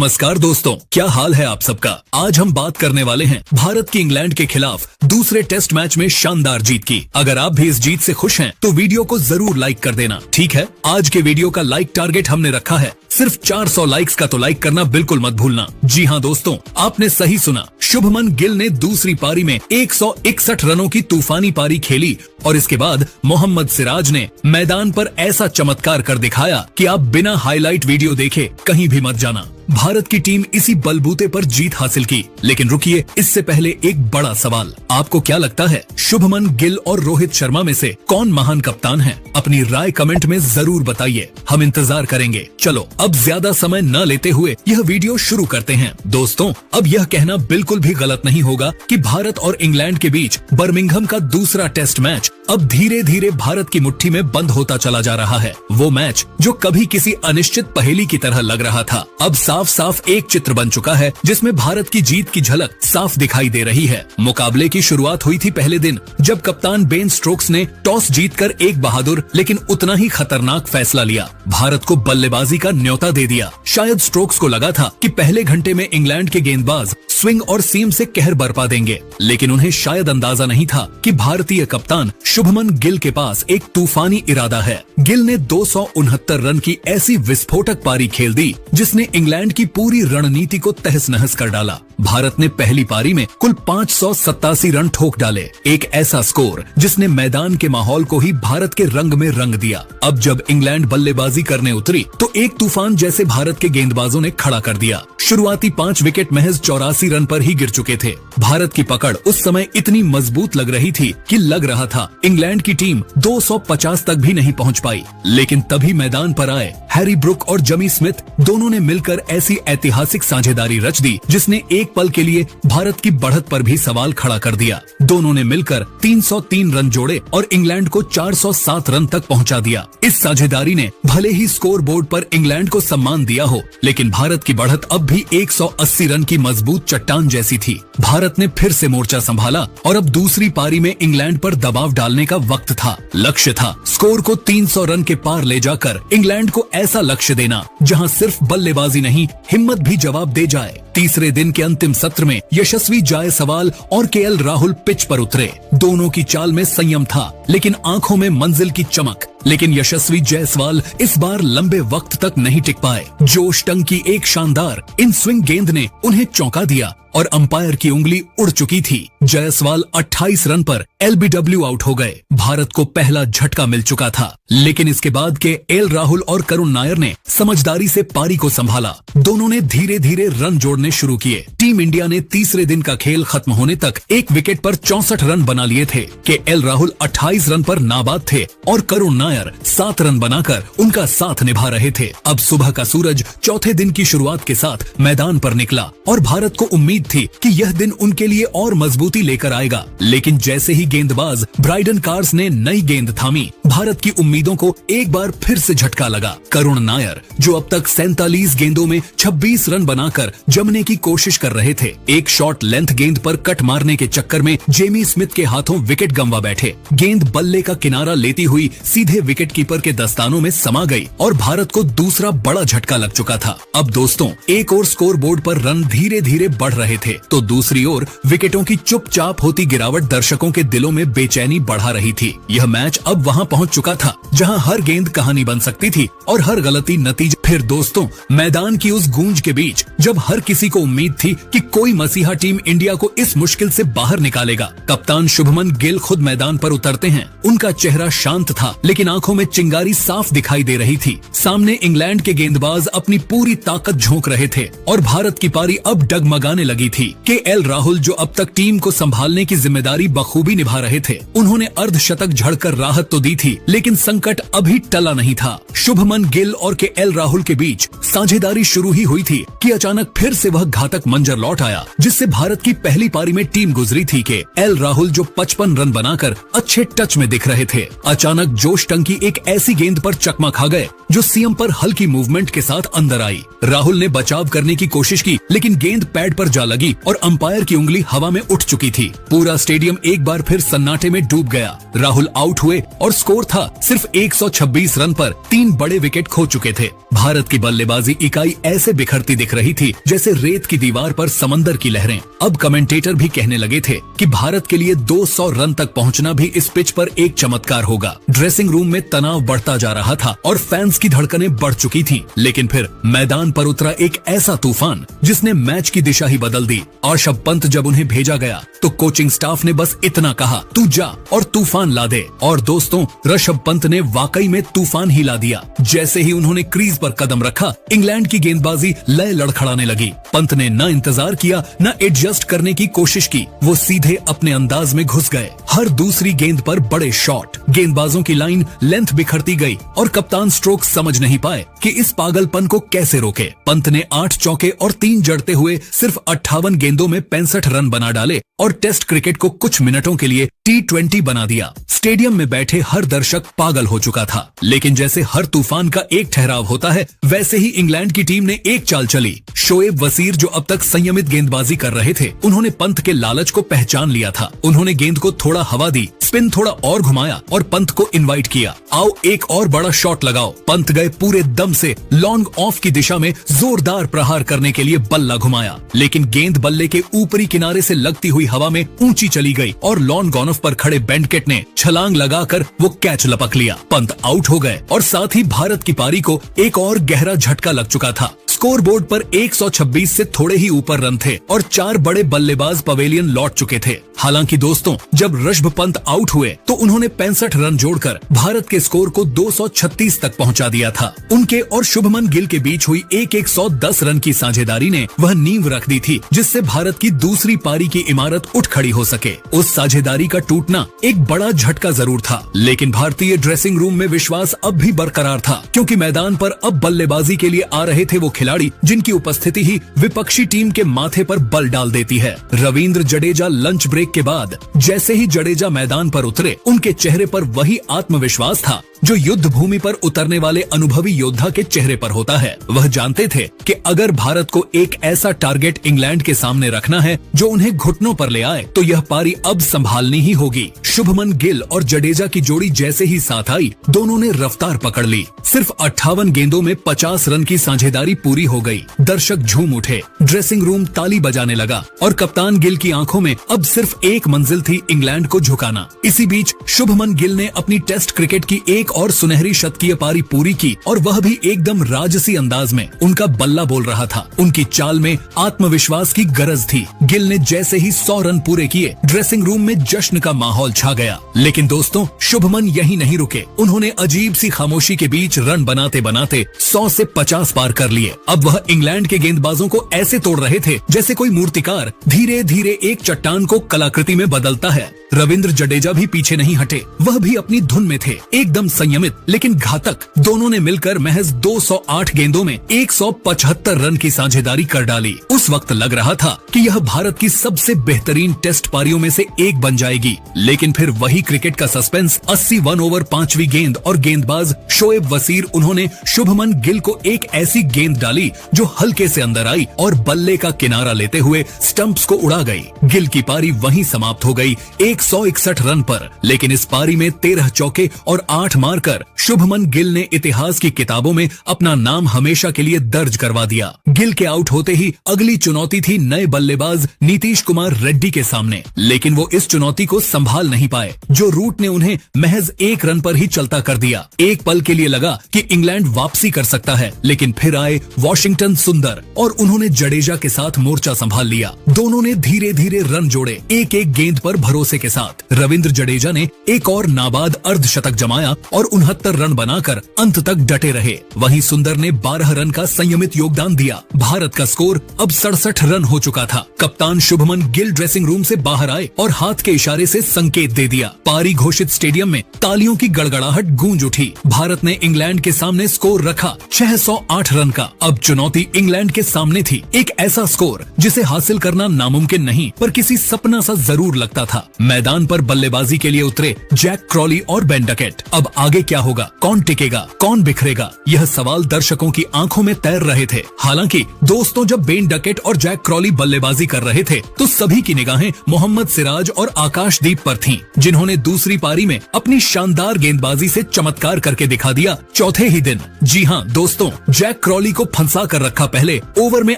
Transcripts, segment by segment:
नमस्कार दोस्तों, क्या हाल है आप सबका। आज हम बात करने वाले हैं भारत की इंग्लैंड के खिलाफ दूसरे टेस्ट मैच में शानदार जीत की। अगर आप भी इस जीत से खुश हैं तो वीडियो को जरूर लाइक कर देना, ठीक है। आज के वीडियो का लाइक टारगेट हमने रखा है सिर्फ 400 लाइक्स का, तो लाइक करना बिल्कुल मत भूलना। जी हाँ दोस्तों, आपने सही सुना। शुभमन गिल ने दूसरी पारी में 161 रनों की तूफानी पारी खेली और इसके बाद मोहम्मद सिराज ने मैदान पर ऐसा चमत्कार कर दिखाया कि आप बिना हाईलाइट वीडियो देखे कहीं भी मत जाना। भारत की टीम इसी बलबूते पर जीत हासिल की। लेकिन रुकिए, इससे पहले एक बड़ा सवाल। आपको क्या लगता है शुभमन गिल और रोहित शर्मा में से कौन महान कप्तान है? अपनी राय कमेंट में जरूर बताइए, हम इंतजार करेंगे। चलो अब ज्यादा समय न लेते हुए यह वीडियो शुरू करते हैं। दोस्तों, अब यह कहना बिल्कुल भी गलत नहीं होगा कि भारत और इंग्लैंड के बीच बर्मिंघम का दूसरा टेस्ट मैच अब धीरे धीरे भारत की मुट्ठी में बंद होता चला जा रहा है। वो मैच जो कभी किसी अनिश्चित पहेली की तरह लग रहा था, अब साफ साफ एक चित्र बन चुका है जिसमें भारत की जीत की झलक साफ दिखाई दे रही है। मुकाबले की शुरुआत हुई थी पहले दिन जब कप्तान बेन स्टोक्स ने टॉस जीतकर एक बहादुर लेकिन उतना ही खतरनाक फैसला लिया। भारत को बल्लेबाजी का न्योता दे दिया। शायद स्टोक्स को लगा था कि पहले घंटे में इंग्लैंड के गेंदबाज स्विंग और सीम से कहर बरपा देंगे, लेकिन उन्हें शायद अंदाजा नहीं था कि भारतीय कप्तान शुभमन गिल के पास एक तूफानी इरादा है। गिल ने 269 रन की ऐसी विस्फोटक पारी खेल दी जिसने इंग्लैंड की पूरी रणनीति को तहस नहस कर डाला। भारत ने पहली पारी में कुल 587 रन ठोक डाले, एक ऐसा स्कोर जिसने मैदान के माहौल को ही भारत के रंग में रंग दिया। अब जब इंग्लैंड बल्लेबाजी करने उतरी तो एक तूफान जैसे भारत के गेंदबाजों ने खड़ा कर दिया। शुरुआती 5 विकेट महज 84 रन पर ही गिर चुके थे। भारत की पकड़ उस समय इतनी मजबूत लग रही थी कि लग रहा था इंग्लैंड की टीम 250 तक भी नहीं पहुंच पाई। लेकिन तभी मैदान पर आए हैरी ब्रुक और जमी स्मिथ। दोनों ने मिलकर ऐसी ऐतिहासिक साझेदारी रच दी जिसने एक पल के लिए भारत की बढ़त पर भी सवाल खड़ा कर दिया। दोनों ने मिलकर 303 रन जोड़े और इंग्लैंड को 407 रन तक पहुंचा दिया। इस साझेदारी ने भले ही स्कोर बोर्ड पर इंग्लैंड को सम्मान दिया हो, लेकिन भारत की बढ़त अब भी 180 रन की मजबूत चट्टान जैसी थी। भारत ने फिर से मोर्चा संभाला और अब दूसरी पारी में इंग्लैंड पर दबाव डालने का वक्त था। लक्ष्य था स्कोर को 300 रन के पार ले जाकर इंग्लैंड को ऐसा लक्ष्य देना जहां सिर्फ बल्लेबाजी नहीं, हिम्मत भी जवाब दे जाए। तीसरे दिन के अंतिम सत्र में यशस्वी जायसवाल और केएल राहुल पिच पर उतरे। दोनों की चाल में संयम था लेकिन आंखों में मंजिल की चमक। लेकिन यशस्वी जायसवाल इस बार लंबे वक्त तक नहीं टिक पाए। जोश टंग की एक शानदार इन स्विंग गेंद ने उन्हें चौंका दिया और अंपायर की उंगली उड़ चुकी थी। जायसवाल 28 रन पर एलबीडब्ल्यू आउट हो गए। भारत को पहला झटका मिल चुका था, लेकिन इसके बाद के एल राहुल और करुण नायर ने समझदारी से पारी को संभाला। दोनों ने धीरे धीरे रन जोड़ने शुरू किए। टीम इंडिया ने तीसरे दिन का खेल खत्म होने तक एक विकेट पर 64 रन बना लिए थे। के एल राहुल 28 रन पर नाबाद थे और करुण नायर 7 रन बनाकर उनका साथ निभा रहे थे। अब सुबह का सूरज चौथे दिन की शुरुआत के साथ मैदान पर निकला और भारत को उम्मीद थी कि यह दिन उनके लिए और मजबूती लेकर आएगा। लेकिन जैसे ही गेंदबाज ब्राइडन कार्स ने नई गेंद थामी, भारत की उम्मीदों को एक बार फिर से झटका लगा। करुण नायर, जो अब तक 47 गेंदों में 26 रन बनाकर जमने की कोशिश कर रहे थे, एक शॉर्ट लेंथ गेंद पर कट मारने के चक्कर में जेमी स्मिथ के हाथों विकेट गंवा बैठे। गेंद बल्ले का किनारा लेती हुई सीधे विकेट कीपर के दस्तानों में समा गई और भारत को दूसरा बड़ा झटका लग चुका था। अब दोस्तों, एक और स्कोर बोर्ड पर रन धीरे धीरे बढ़ रहे थे तो दूसरी ओर विकेटों की चुपचाप होती गिरावट दर्शकों के दिलों में बेचैनी बढ़ा रही थी। यह मैच अब वहां पहुंच चुका था जहां हर गेंद कहानी बन सकती थी और हर गलती नतीजा। फिर दोस्तों, मैदान की उस गूंज के बीच जब हर किसी को उम्मीद थी कि कोई मसीहा टीम इंडिया को इस मुश्किल से बाहर निकालेगा, कप्तान शुभमन गिल खुद मैदान पर उतरते हैं। उनका चेहरा शांत था लेकिन आंखों में चिंगारी साफ दिखाई दे रही थी। सामने इंग्लैंड के गेंदबाज अपनी पूरी ताकत झोंक रहे थे और भारत की पारी अब डगमगाने लगी थी। के एल राहुल, जो अब तक टीम को संभालने की जिम्मेदारी बखूबी निभा रहे थे, उन्होंने अर्धशतक झड़कर राहत तो दी थी, लेकिन संकट अभी टला नहीं था। शुभमन गिल और के एल राहुल के बीच साझेदारी शुरू ही हुई थी कि अचानक फिर से वह घातक मंजर लौट आया जिससे भारत की पहली पारी में टीम गुजरी थी। के एल राहुल, जो 55 रन बनाकर अच्छे टच में दिख रहे थे, अचानक जोश टंग की एक ऐसी गेंद पर चकमा खा गए जो सीएम पर हल्की मूवमेंट के साथ अंदर आई। राहुल ने बचाव करने की कोशिश की लेकिन गेंद पैड पर जा लगी और अंपायर की उंगली हवा में उठ चुकी थी। पूरा स्टेडियम एक बार फिर सन्नाटे में डूब गया। राहुल आउट हुए और स्कोर था सिर्फ 126 रन पर 3 बड़े विकेट खो चुके थे। भारत की बल्लेबाजी इकाई ऐसे बिखरती दिख रही थी जैसे रेत की दीवार पर समंदर की लहरें। अब कमेंटेटर भी कहने लगे थे कि भारत के लिए 200 रन तक पहुंचना भी इस पिच पर एक चमत्कार होगा। ड्रेसिंग रूम में तनाव बढ़ता जा रहा था और फैंस की धड़कनें बढ़ चुकी थीं। लेकिन फिर मैदान पर उतरा एक ऐसा तूफान जिसने मैच की दिशा ही बदल दी। ऋषभ पंत जब उन्हें भेजा गया तो कोचिंग स्टाफ ने बस इतना कहा, तू जा और तूफान ला दे। और दोस्तों, ऋषभ पंत ने वाकई में तूफान ही ला दिया। जैसे ही उन्होंने क्रीज पर कदम रखा, इंग्लैंड की गेंदबाजी लय लड़खड़ाने लगी। पंत ने न इंतजार किया न एडजस्ट करने की कोशिश की, वो सीधे अपने अंदाज में घुस गए। हर दूसरी गेंद पर बड़े शॉट, गेंदबाजों की लाइन लेंथ बिखरती गई और कप्तान स्ट्रोक समझ नहीं पाए कि इस पागलपन को कैसे रोके। पंत ने 8 चौके और 3 जड़ते हुए सिर्फ 58 गेंदों में 65 रन बना डाले और टेस्ट क्रिकेट को कुछ मिनटों के लिए T20 बना दिया। स्टेडियम में बैठे हर दर्शक पागल हो चुका था। लेकिन जैसे हर तूफान का एक ठहराव होता है, वैसे ही इंग्लैंड की टीम ने एक चाल चली। शोएब वसीर, जो अब तक संयमित गेंदबाजी कर रहे थे, उन्होंने पंत के लालच को पहचान लिया था। उन्होंने गेंद को थोड़ा हवा दी, स्पिन थोड़ा और घुमाया और पंत को इनवाइट किया, आओ एक और बड़ा शॉट लगाओ। पंत गए पूरे दम से लॉन्ग ऑफ की दिशा में जोरदार प्रहार करने के लिए बल्ला घुमाया, लेकिन गेंद बल्ले के ऊपरी किनारे से लगती हुई हवा में ऊंची चली गई और लॉन गॉनफ पर खड़े बेंडकेट ने छलांग लगाकर वो कैच लपक लिया। पंत आउट हो गए और साथ ही भारत की पारी को एक और गहरा झटका लग चुका था। स्कोर बोर्ड पर 126 से थोड़े ही ऊपर रन थे और 4 बड़े बल्लेबाज पवेलियन लौट चुके थे। हालांकि दोस्तों, जब ऋषभ पंत आउट हुए तो उन्होंने 65 रन जोड़कर भारत के स्कोर को 236 तक पहुंचा दिया था। उनके और शुभमन गिल के बीच हुई 110 रन की साझेदारी ने वह नींव रख दी थी जिससे भारत की दूसरी पारी की इमारत उठ खड़ी हो सके। उस साझेदारी का टूटना एक बड़ा झटका जरूर था, लेकिन भारतीय ड्रेसिंग रूम में विश्वास अब भी बरकरार था, क्योंकि मैदान पर अब बल्लेबाजी के लिए आ रहे थे वो खिलाड़ी जिनकी उपस्थिति ही विपक्षी टीम के माथे पर बल डाल देती है। रविंद्र जडेजा लंच ब्रेक के बाद जैसे ही जडेजा मैदान पर उतरे, उनके चेहरे पर वही आत्मविश्वास था जो युद्ध भूमि पर उतरने वाले अनुभवी योद्धा के चेहरे पर होता है। वह जानते थे कि अगर भारत को एक ऐसा टारगेट इंग्लैंड के सामने रखना है जो उन्हें घुटनों पर ले आए, तो यह पारी अब संभालनी ही होगी। शुभमन गिल और जडेजा की जोड़ी जैसे ही साथ आई, दोनों ने रफ्तार पकड़ ली। सिर्फ 58 गेंदों में 50 रन की साझेदारी पूरी हो गई। दर्शक झूम उठे, ड्रेसिंग रूम ताली बजाने लगा और कप्तान गिल की आंखों में अब सिर्फ एक मंजिल थी, इंग्लैंड को झुकाना। इसी बीच शुभमन गिल ने अपनी टेस्ट क्रिकेट की एक और सुनहरी शतकीय पारी पूरी की और वह भी एकदम राजसी अंदाज में। उनका बल्ला बोल रहा था, उनकी चाल में आत्मविश्वास की गरज थी। गिल ने जैसे ही 100 रन पूरे किए, ड्रेसिंग रूम में जश्न का माहौल छा गया। लेकिन दोस्तों, शुभमन यहीं नहीं रुके। उन्होंने अजीब सी खामोशी के बीच रन बनाते बनाते 100 से 50 पार कर लिए। अब वह इंग्लैंड के गेंदबाजों को ऐसे तोड़ रहे थे जैसे कोई मूर्तिकार धीरे धीरे एक चट्टान को कलाकृति में बदलता है। रविंद्र जडेजा भी पीछे नहीं हटे, वह भी अपनी धुन में थे, एकदम संयमित लेकिन घातक। दोनों ने मिलकर महज 208 गेंदों में 175 रन की साझेदारी कर डाली। उस वक्त लग रहा था कि यह भारत की सबसे बेहतरीन टेस्ट पारियों में से एक बन जाएगी। लेकिन फिर वही क्रिकेट का सस्पेंस। 81 ओवर 5वीं गेंद और गेंदबाज शोएब वसीर, उन्होंने शुभमन गिल को एक ऐसी गेंद डाली जो हल्के से अंदर आई और बल्ले का किनारा लेते हुए स्टंप्स को उड़ा गई। गिल की पारी वहीं समाप्त हो गई 161 रन पर। लेकिन इस पारी में 13 चौके और 8 मारकर शुभमन गिल ने इतिहास की किताबों में अपना नाम हमेशा के लिए दर्ज करवा दिया। गिल के आउट होते ही अगली चुनौती थी नए बल्लेबाज नीतीश कुमार रेड्डी के सामने। लेकिन वो इस चुनौती को संभाल नहीं पाए। जो रूट ने उन्हें महज 1 रन पर ही चलता कर दिया। एक पल के लिए लगा कि इंग्लैंड वापसी कर सकता है, लेकिन फिर आए वॉशिंगटन सुंदर और उन्होंने जडेजा के साथ मोर्चा संभाल लिया। दोनों ने धीरे धीरे रन जोड़े, एक एक गेंद पर भरोसे के साथ। रविंद्र जडेजा ने एक और नाबाद अर्धशतक जमाया और 69 रन बनाकर अंत तक डटे रहे। वहीं सुंदर ने 12 रन का संयमित योगदान दिया। भारत का स्कोर अब 67 रन हो चुका था। कप्तान शुभमन गिल ड्रेसिंग रूम से बाहर आए और हाथ के इशारे से संकेत दे दिया। पारी घोषित स्टेडियम में तालियों की गड़गड़ाहट गूंज उठी। भारत ने इंग्लैंड के सामने स्कोर रखा 608 रन का। अब चुनौती इंग्लैंड के सामने थी, एक ऐसा स्कोर जिसे हासिल करना नामुमकिन नहीं पर किसी सपना सा जरूर लगता था। मैदान पर बल्लेबाजी के लिए उतरे जैक क्रॉली और बेन डकेट। अब आगे क्या होगा, कौन टिकेगा, कौन बिखरेगा, यह सवाल दर्शकों की आंखों में तैर रहे थे। हालांकि दोस्तों, जब बेन डकेट और जैक क्रॉली बल्लेबाजी कर रहे थे तो सभी की निगाहें मोहम्मद सिराज और आकाशदीप पर थीं, जिन्होंने दूसरी पारी में अपनी शानदार गेंदबाजी से चमत्कार करके दिखा दिया चौथे ही दिन। जी हां दोस्तों, जैक क्रॉली को फंसा कर रखा पहले ओवर में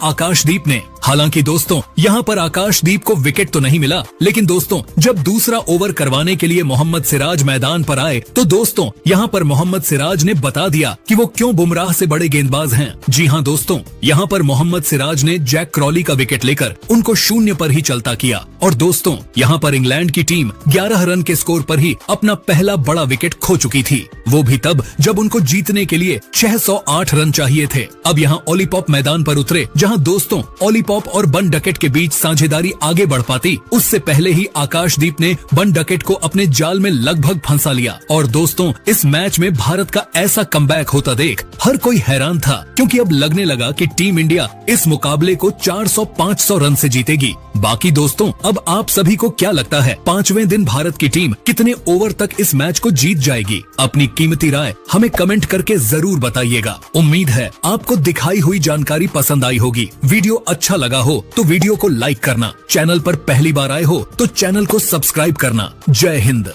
आकाशदीप ने। हालांकि दोस्तों, यहाँ पर आकाशदीप को विकेट तो नहीं मिला, लेकिन दोस्तों जब दूसरा ओवर करवाने के लिए मोहम्मद सिराज मैदान पर आए तो दोस्तों यहाँ पर मोहम्मद सिराज ने बता दिया कि वो क्यों बुमराह से बड़े गेंदबाज हैं। जी हाँ दोस्तों, यहाँ पर मोहम्मद सिराज ने जैक क्रॉली का विकेट लेकर उनको शून्य पर ही चलता किया। और दोस्तों यहाँ पर इंग्लैंड की टीम 11 रन के स्कोर पर ही अपना पहला बड़ा विकेट खो चुकी थी, वो भी तब जब उनको जीतने के लिए 608 रन चाहिए थे। अब यहाँ ओलीपॉप मैदान पर उतरे, जहाँ दोस्तों ओलीपॉप और बन डकेट के बीच साझेदारी आगे बढ़ पाती उससे पहले ही आकाशदीप ने बन डकेट को अपने जाल में लगभग फंसा लिया। और दोस्तों इस मैच में भारत का ऐसा कमबैक होता देख हर कोई हैरान था, क्योंकि अब लगने लगा कि टीम इंडिया इस मुकाबले को 400-500 रन से जीतेगी। बाकी दोस्तों अब आप सभी को क्या लगता है, 5वें दिन भारत की टीम कितने ओवर तक इस मैच को जीत जाएगी? अपनी कीमती राय हमें कमेंट करके जरूर बताइएगा। उम्मीद है आपको दिखाई हुई जानकारी पसंद आई होगी। वीडियो अच्छा लगा हो तो वीडियो को लाइक करना, चैनल पर पहली बार आए हो तो चैनल को सब्सक्राइब करना। जय हिंद।